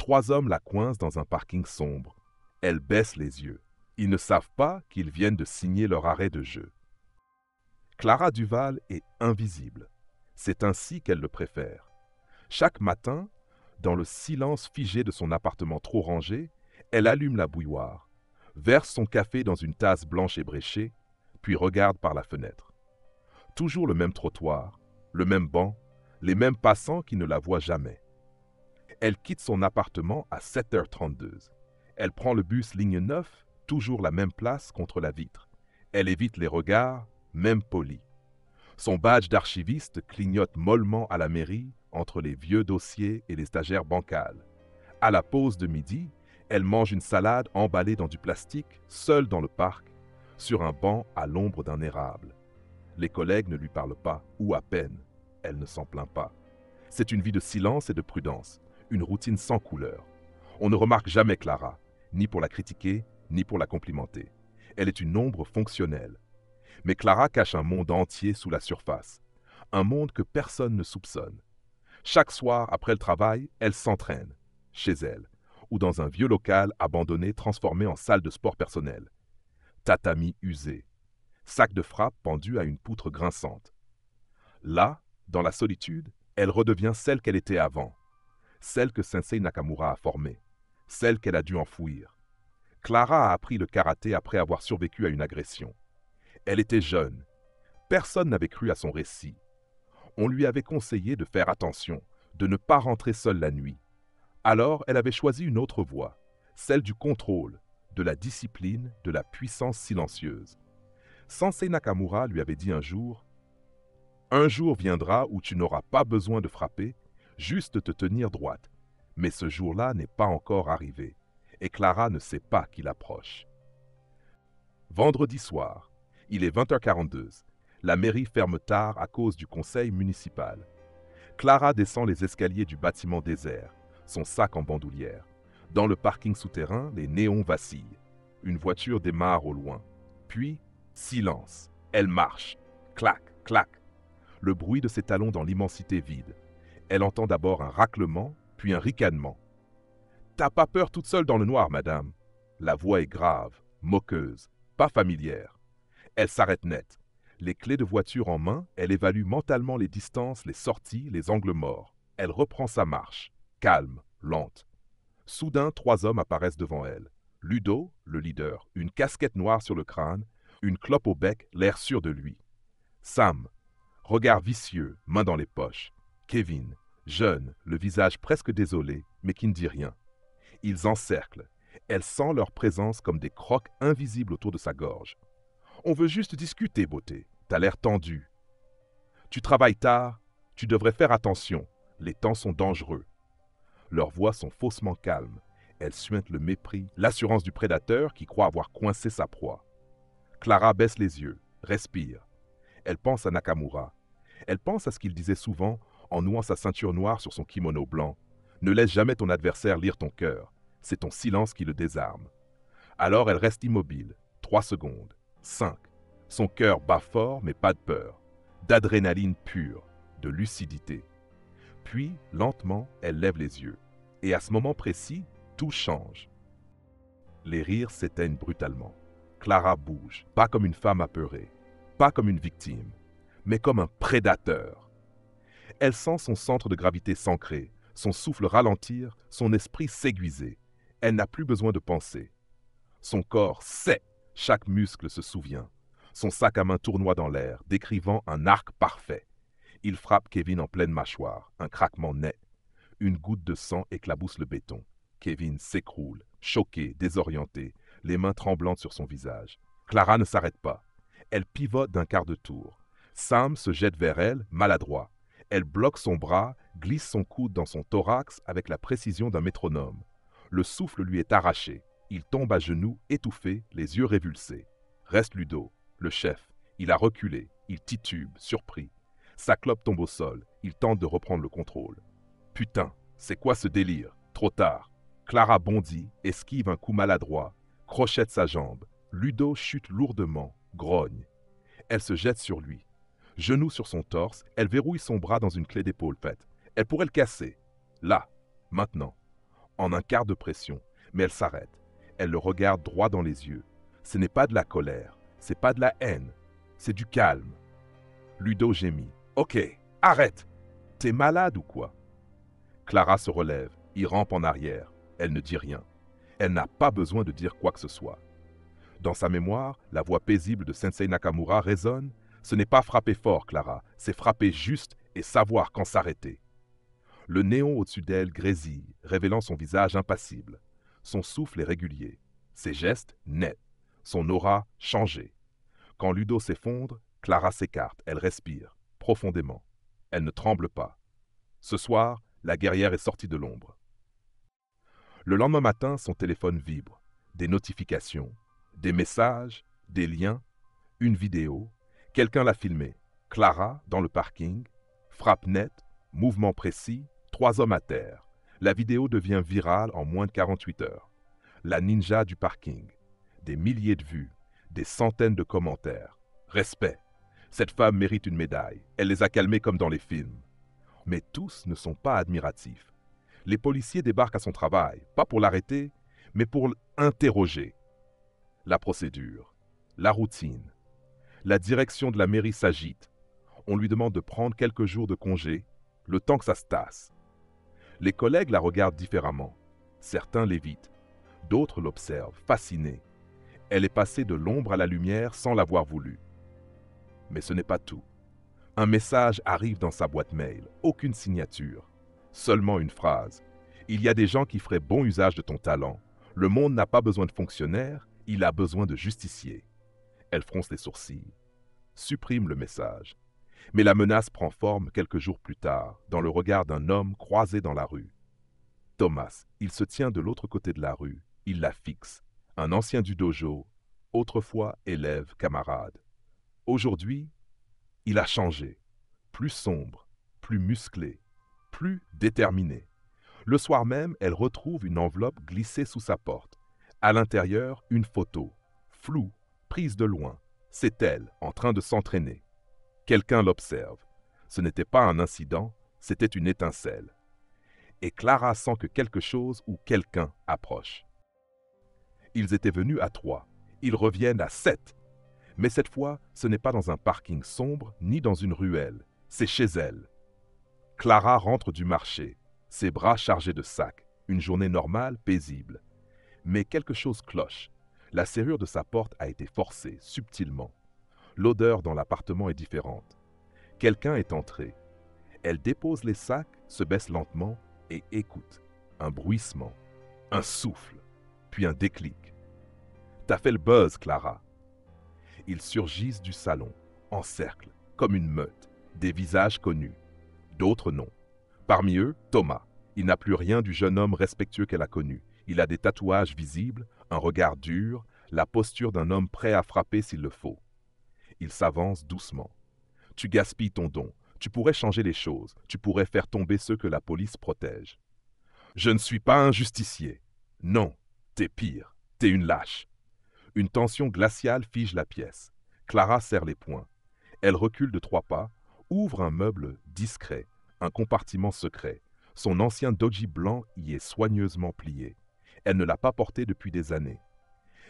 3 hommes la coincent dans un parking sombre. Elle baisse les yeux. Ils ne savent pas qu'ils viennent de signer leur arrêt de jeu. Clara Duval est invisible. C'est ainsi qu'elle le préfère. Chaque matin, dans le silence figé de son appartement trop rangé, elle allume la bouilloire, verse son café dans une tasse blanche ébréchée, puis regarde par la fenêtre. Toujours le même trottoir, le même banc, les mêmes passants qui ne la voient jamais. Elle quitte son appartement à 7h32. Elle prend le bus ligne 9, toujours la même place contre la vitre. Elle évite les regards, même polis. Son badge d'archiviste clignote mollement à la mairie entre les vieux dossiers et les stagiaires bancales. À la pause de midi, elle mange une salade emballée dans du plastique, seule dans le parc, sur un banc à l'ombre d'un érable. Les collègues ne lui parlent pas, ou à peine. Elle ne s'en plaint pas. C'est une vie de silence et de prudence, une routine sans couleur. On ne remarque jamais Clara, ni pour la critiquer, ni pour la complimenter. Elle est une ombre fonctionnelle. Mais Clara cache un monde entier sous la surface, un monde que personne ne soupçonne. Chaque soir, après le travail, elle s'entraîne, chez elle, ou dans un vieux local abandonné transformé en salle de sport personnel. Tatami usé, sac de frappe pendu à une poutre grinçante. Là, dans la solitude, elle redevient celle qu'elle était avant, celle que Sensei Nakamura a formée, celle qu'elle a dû enfouir. Clara a appris le karaté après avoir survécu à une agression. Elle était jeune. Personne n'avait cru à son récit. On lui avait conseillé de faire attention, de ne pas rentrer seule la nuit. Alors, elle avait choisi une autre voie, celle du contrôle, de la discipline, de la puissance silencieuse. Sensei Nakamura lui avait dit un jour « Un jour viendra où tu n'auras pas besoin de frapper, juste te tenir droite. Mais ce jour-là n'est pas encore arrivé, et Clara ne sait pas qu'il approche. » Vendredi soir, il est 20h42. La mairie ferme tard à cause du conseil municipal. Clara descend les escaliers du bâtiment désert, son sac en bandoulière. Dans le parking souterrain, les néons vacillent. Une voiture démarre au loin. Puis, silence. Elle marche. Clac, clac. Le bruit de ses talons dans l'immensité vide. Elle entend d'abord un raclement, puis un ricanement. « T'as pas peur toute seule dans le noir, madame ?» La voix est grave, moqueuse, pas familière. Elle s'arrête net. Les clés de voiture en main, elle évalue mentalement les distances, les sorties, les angles morts. Elle reprend sa marche, calme, lente. Soudain, 3 hommes apparaissent devant elle. Ludo, le leader, une casquette noire sur le crâne, une clope au bec, l'air sûr de lui. Sam, regard vicieux, main dans les poches. Kevin, jeune, le visage presque désolé, mais qui ne dit rien. Ils encerclent. Elle sent leur présence comme des crocs invisibles autour de sa gorge. On veut juste discuter, beauté. T'as l'air tendu. Tu travailles tard. Tu devrais faire attention. Les temps sont dangereux. Leurs voix sont faussement calmes. Elles suintent le mépris, l'assurance du prédateur qui croit avoir coincé sa proie. Clara baisse les yeux, respire. Elle pense à Nakamura. Elle pense à ce qu'il disait souvent en nouant sa ceinture noire sur son kimono blanc. Ne laisse jamais ton adversaire lire ton cœur. C'est ton silence qui le désarme. Alors elle reste immobile. 3 secondes. 5. Son cœur bat fort, mais pas de peur. D'adrénaline pure, de lucidité. Puis, lentement, elle lève les yeux. Et à ce moment précis, tout change. Les rires s'éteignent brutalement. Clara bouge, pas comme une femme apeurée, pas comme une victime, mais comme un prédateur. Elle sent son centre de gravité s'ancrer, son souffle ralentir, son esprit s'aiguiser. Elle n'a plus besoin de penser. Son corps sait. Chaque muscle se souvient. Son sac à main tournoie dans l'air, décrivant un arc parfait. Il frappe Kevin en pleine mâchoire, un craquement net. Une goutte de sang éclabousse le béton. Kevin s'écroule, choqué, désorienté, les mains tremblantes sur son visage. Clara ne s'arrête pas. Elle pivote d'un quart de tour. Sam se jette vers elle, maladroit. Elle bloque son bras, glisse son coude dans son thorax avec la précision d'un métronome. Le souffle lui est arraché. Il tombe à genoux, étouffé, les yeux révulsés. Reste Ludo, le chef. Il a reculé, il titube, surpris. Sa clope tombe au sol, il tente de reprendre le contrôle. Putain, c'est quoi ce délire? Trop tard. Clara bondit, esquive un coup maladroit, crochette sa jambe. Ludo chute lourdement, grogne. Elle se jette sur lui. Genou sur son torse, elle verrouille son bras dans une clé d'épaule faite. Elle pourrait le casser. Là, maintenant. en un quart de pression, mais elle s'arrête. Elle le regarde droit dans les yeux. Ce n'est pas de la colère, c'est pas de la haine, c'est du calme. Ludo gémit. « Ok, arrête! T'es malade ou quoi ?» Clara se relève, y rampe en arrière. Elle ne dit rien. Elle n'a pas besoin de dire quoi que ce soit. Dans sa mémoire, la voix paisible de Sensei Nakamura résonne. Ce n'est pas frapper fort, Clara, c'est frapper juste et savoir quand s'arrêter. Le néon au-dessus d'elle grésille, révélant son visage impassible. Son souffle est régulier, ses gestes nets, son aura changée. Quand Ludo s'effondre, Clara s'écarte, elle respire, profondément. Elle ne tremble pas. Ce soir, la guerrière est sortie de l'ombre. Le lendemain matin, son téléphone vibre. Des notifications, des messages, des liens, une vidéo. Quelqu'un l'a filmé. Clara, dans le parking, frappe nette, mouvement précis, 3 hommes à terre. La vidéo devient virale en moins de 48 heures. La ninja du parking. Des milliers de vues, des centaines de commentaires. Respect. Cette femme mérite une médaille. Elle les a calmés comme dans les films. Mais tous ne sont pas admiratifs. Les policiers débarquent à son travail, pas pour l'arrêter, mais pour l'interroger. La procédure, la routine. La direction de la mairie s'agite. On lui demande de prendre quelques jours de congé, le temps que ça se tasse. Les collègues la regardent différemment. Certains l'évitent. D'autres l'observent, fascinés. Elle est passée de l'ombre à la lumière sans l'avoir voulu. Mais ce n'est pas tout. Un message arrive dans sa boîte mail, aucune signature, seulement une phrase. Il y a des gens qui feraient bon usage de ton talent. Le monde n'a pas besoin de fonctionnaires, il a besoin de justiciers. Elle fronce les sourcils, supprime le message. Mais la menace prend forme quelques jours plus tard, dans le regard d'un homme croisé dans la rue. Thomas, il se tient de l'autre côté de la rue, il la fixe. Un ancien du dojo, autrefois élève, camarade. Aujourd'hui, il a changé, plus sombre, plus musclé, plus déterminé. Le soir même, elle retrouve une enveloppe glissée sous sa porte. À l'intérieur, une photo, floue, prise de loin. C'est elle, en train de s'entraîner. Quelqu'un l'observe. Ce n'était pas un incident, c'était une étincelle. Et Clara sent que quelque chose ou quelqu'un approche. Ils étaient venus à 3, ils reviennent à 7. Mais cette fois, ce n'est pas dans un parking sombre ni dans une ruelle, c'est chez elle. Clara rentre du marché, ses bras chargés de sacs, une journée normale, paisible. Mais quelque chose cloche. La serrure de sa porte a été forcée, subtilement. L'odeur dans l'appartement est différente. Quelqu'un est entré. Elle dépose les sacs, se baisse lentement et écoute. Un bruissement, un souffle, puis un déclic. T'as fait le buzz, Clara. Ils surgissent du salon, en cercle, comme une meute, des visages connus. D'autres non. Parmi eux, Thomas. Il n'a plus rien du jeune homme respectueux qu'elle a connu. Il a des tatouages visibles, un regard dur, la posture d'un homme prêt à frapper s'il le faut. Il s'avance doucement. Tu gaspilles ton don. Tu pourrais changer les choses. Tu pourrais faire tomber ceux que la police protège. Je ne suis pas un justicier. Non, t'es pire. T'es une lâche. Une tension glaciale fige la pièce. Clara serre les poings. Elle recule de 3 pas, ouvre un meuble discret, un compartiment secret. Son ancien doji blanc y est soigneusement plié. Elle ne l'a pas porté depuis des années.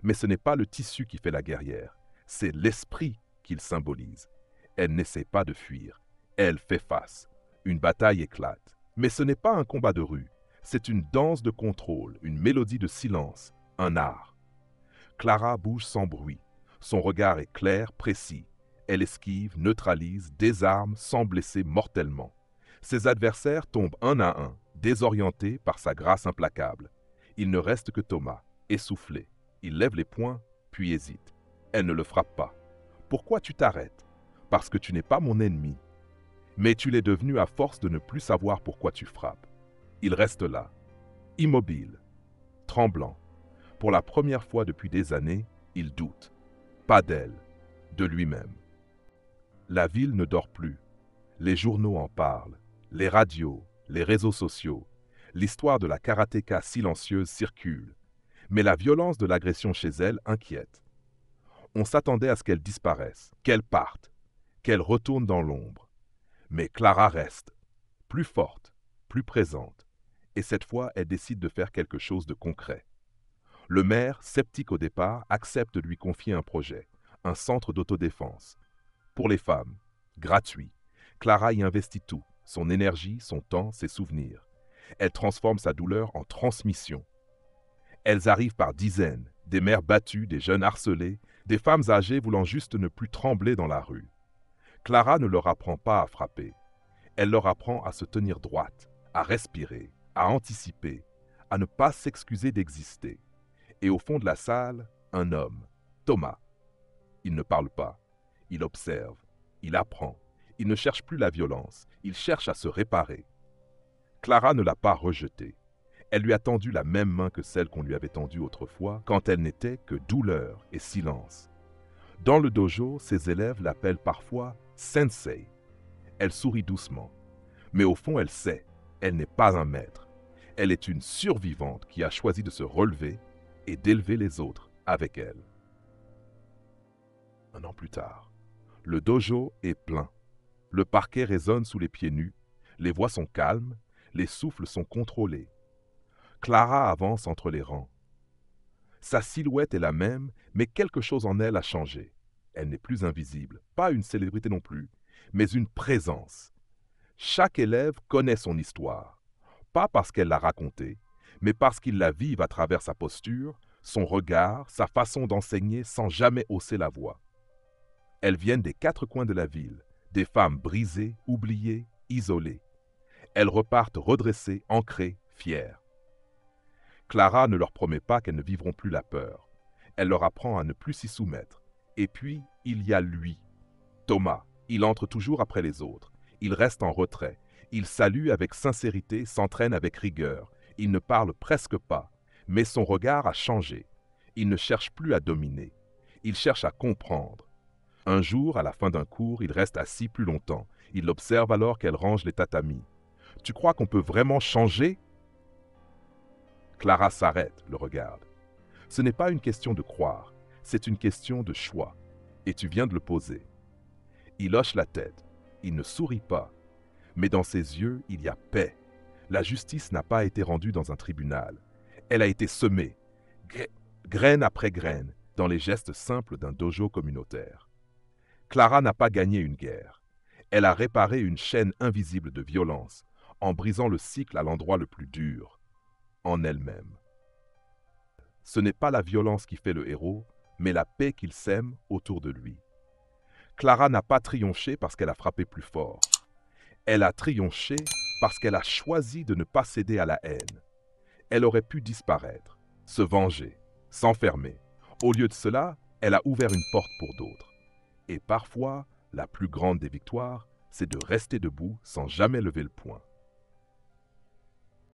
Mais ce n'est pas le tissu qui fait la guerrière, c'est l'esprit qu'il symbolise. Elle n'essaie pas de fuir. Elle fait face. Une bataille éclate. Mais ce n'est pas un combat de rue. C'est une danse de contrôle, une mélodie de silence, un art. Clara bouge sans bruit. Son regard est clair, précis. Elle esquive, neutralise, désarme sans blesser mortellement. Ses adversaires tombent un à un, désorientés par sa grâce implacable. Il ne reste que Thomas, essoufflé. Il lève les poings, puis hésite. Elle ne le frappe pas. Pourquoi tu t'arrêtes? Parce que tu n'es pas mon ennemi. Mais tu l'es devenu à force de ne plus savoir pourquoi tu frappes. Il reste là, immobile, tremblant. Pour la première fois depuis des années, il doute. Pas d'elle, de lui-même. La ville ne dort plus. Les journaux en parlent. Les radios, les réseaux sociaux. L'histoire de la karatéka silencieuse circule. Mais la violence de l'agression chez elle inquiète. On s'attendait à ce qu'elle disparaisse, qu'elle parte, qu'elle retourne dans l'ombre. Mais Clara reste, plus forte, plus présente. et cette fois, elle décide de faire quelque chose de concret. Le maire, sceptique au départ, accepte de lui confier un projet, un centre d'autodéfense. Pour les femmes, gratuit. Clara y investit tout, son énergie, son temps, ses souvenirs. Elle transforme sa douleur en transmission. Elles arrivent par dizaines, des mères battues, des jeunes harcelés, des femmes âgées voulant juste ne plus trembler dans la rue. Clara ne leur apprend pas à frapper. Elle leur apprend à se tenir droite, à respirer, à anticiper, à ne pas s'excuser d'exister. Et au fond de la salle, un homme, Thomas. Il ne parle pas, il observe, il apprend, il ne cherche plus la violence, il cherche à se réparer. Clara ne l'a pas rejeté. Elle lui a tendu la même main que celle qu'on lui avait tendue autrefois, quand elle n'était que douleur et silence. Dans le dojo, ses élèves l'appellent parfois « sensei ». Elle sourit doucement. Mais au fond, elle sait, elle n'est pas un maître. Elle est une survivante qui a choisi de se relever et d'élever les autres avec elle. Un an plus tard, le dojo est plein. Le parquet résonne sous les pieds nus, les voix sont calmes, les souffles sont contrôlés. Clara avance entre les rangs. Sa silhouette est la même, mais quelque chose en elle a changé. Elle n'est plus invisible, pas une célébrité non plus, mais une présence. Chaque élève connaît son histoire, pas parce qu'elle l'a racontée, mais parce qu'ils la vivent à travers sa posture, son regard, sa façon d'enseigner sans jamais hausser la voix. Elles viennent des quatre coins de la ville, des femmes brisées, oubliées, isolées. Elles repartent redressées, ancrées, fières. Clara ne leur promet pas qu'elles ne vivront plus la peur. Elle leur apprend à ne plus s'y soumettre. Et puis, il y a lui, Thomas. Il entre toujours après les autres. Il reste en retrait. Il salue avec sincérité, s'entraîne avec rigueur. Il ne parle presque pas, mais son regard a changé. Il ne cherche plus à dominer. Il cherche à comprendre. Un jour, à la fin d'un cours, il reste assis plus longtemps. Il observe alors qu'elle range les tatamis. « Tu crois qu'on peut vraiment changer ?» Clara s'arrête, le regarde. Ce n'est pas une question de croire, c'est une question de choix. Et tu viens de le poser. Il hoche la tête. Il ne sourit pas. Mais dans ses yeux, il y a paix. La justice n'a pas été rendue dans un tribunal. Elle a été semée, graine après graine, dans les gestes simples d'un dojo communautaire. Clara n'a pas gagné une guerre. Elle a réparé une chaîne invisible de violence, en brisant le cycle à l'endroit le plus dur, en elle-même. Ce n'est pas la violence qui fait le héros, mais la paix qu'il sème autour de lui. Clara n'a pas triomphé parce qu'elle a frappé plus fort. Elle a triomphé parce qu'elle a choisi de ne pas céder à la haine. Elle aurait pu disparaître, se venger, s'enfermer. Au lieu de cela, elle a ouvert une porte pour d'autres. Et parfois, la plus grande des victoires, c'est de rester debout sans jamais lever le poing.